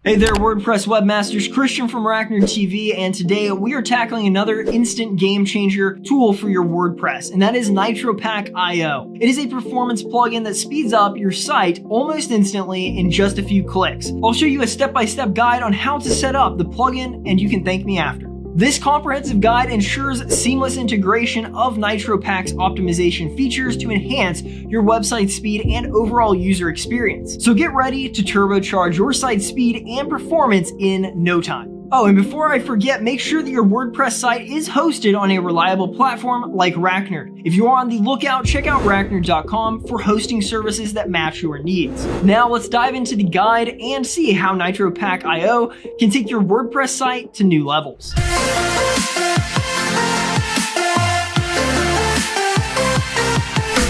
Hey there, WordPress webmasters, Christian from RackNerd TV, and today we are tackling another instant game changer tool for your WordPress, and that is NitroPack IO. It is a performance plugin that speeds up your site almost instantly in just a few clicks. I'll show you a step-by-step guide on how to set up the plugin, and you can thank me after. This comprehensive guide ensures seamless integration of NitroPack's optimization features to enhance your website speed and overall user experience. So get ready to turbocharge your site speed and performance in no time. Oh, and before I forget, make sure that your WordPress site is hosted on a reliable platform like RackNerd. If you are on the lookout, check out RackNerd.com for hosting services that match your needs. Now let's dive into the guide and see how NitroPack IO can take your WordPress site to new levels.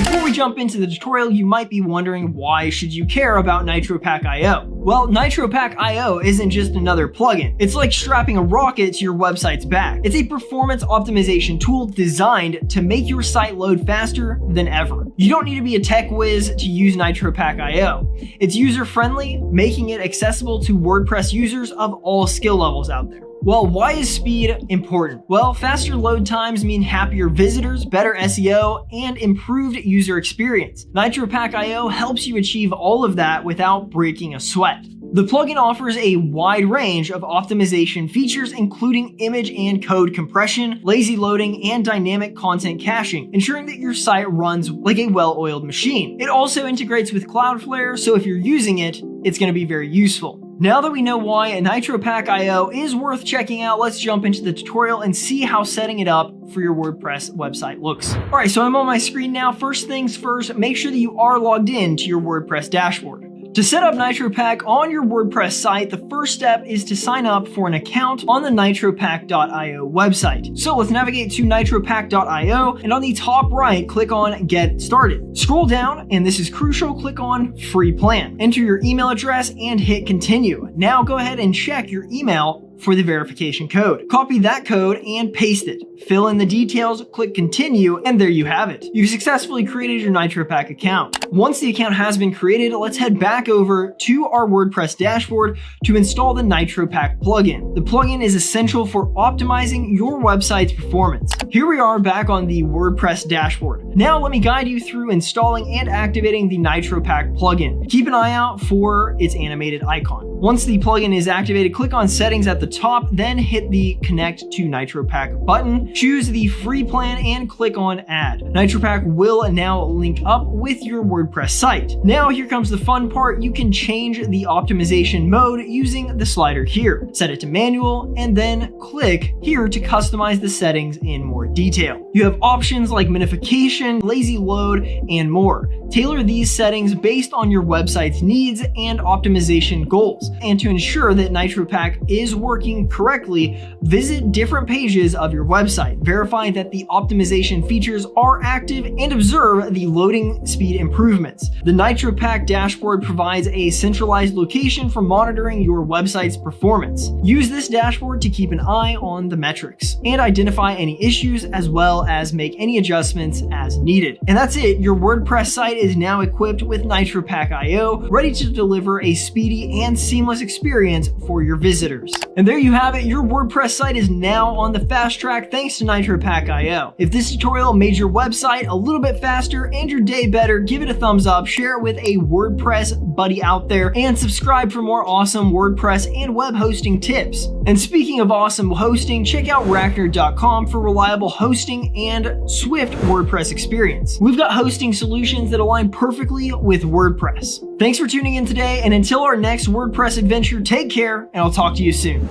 Before we jump into the tutorial, you might be wondering, why should you care about NitroPack IO? Well, NitroPack IO isn't just another plugin. It's like strapping a rocket to your website's back. It's a performance optimization tool designed to make your site load faster than ever. You don't need to be a tech whiz to use NitroPack IO. It's user-friendly, making it accessible to WordPress users of all skill levels out there. Well, why is speed important? Well, faster load times mean happier visitors, better SEO, and improved user experience. NitroPack IO helps you achieve all of that without breaking a sweat. The plugin offers a wide range of optimization features, including image and code compression, lazy loading, and dynamic content caching, ensuring that your site runs like a well-oiled machine. It also integrates with Cloudflare, so if you're using it, it's going to be very useful. Now that we know why NitroPack IO is worth checking out, let's jump into the tutorial and see how setting it up for your WordPress website looks. All right, so I'm on my screen now. First things first, make sure that you are logged in to your WordPress dashboard. To set up NitroPack on your WordPress site, the first step is to sign up for an account on the nitropack.io website. So let's navigate to nitropack.io, and on the top right, click on Get Started. Scroll down, and this is crucial, click on Free Plan. Enter your email address and hit Continue. Now go ahead and check your email for the verification code. Copy that code and paste it. Fill in the details, click Continue, and there you have it. You've successfully created your NitroPack account. Once the account has been created, let's head back over to our WordPress dashboard to install the NitroPack plugin. The plugin is essential for optimizing your website's performance. Here we are back on the WordPress dashboard. Now let me guide you through installing and activating the NitroPack plugin. Keep an eye out for its animated icon. Once the plugin is activated, click on Settings at the top, then hit the Connect to NitroPack button. Choose the free plan and click on Add. NitroPack will now link up with your WordPress site. Now here comes the fun part. You can change the optimization mode using the slider here. Set it to manual and then click here to customize the settings in more detail. You have options like minification, lazy load, and more. Tailor these settings based on your website's needs and optimization goals. And to ensure that NitroPack is working correctly, visit different pages of your website. Verify that the optimization features are active and observe the loading speed improvements. The NitroPack dashboard provides a centralized location for monitoring your website's performance. Use this dashboard to keep an eye on the metrics and identify any issues, as well as make any adjustments as needed. And that's it. Your WordPress site is now equipped with NitroPack IO, ready to deliver a speedy and seamless experience for your visitors. And there you have it. Your WordPress site is now on the fast track thanks to NitroPack IO. If this tutorial made your website a little bit faster and your day better, give it a thumbs up, share it with a WordPress buddy out there, and subscribe for more awesome WordPress and web hosting tips. And speaking of awesome hosting, check out RackNerd.com for reliable hosting and swift WordPress experience. We've got hosting solutions that align perfectly with WordPress. Thanks for tuning in today, and until our next WordPress adventure, take care, and I'll talk to you soon.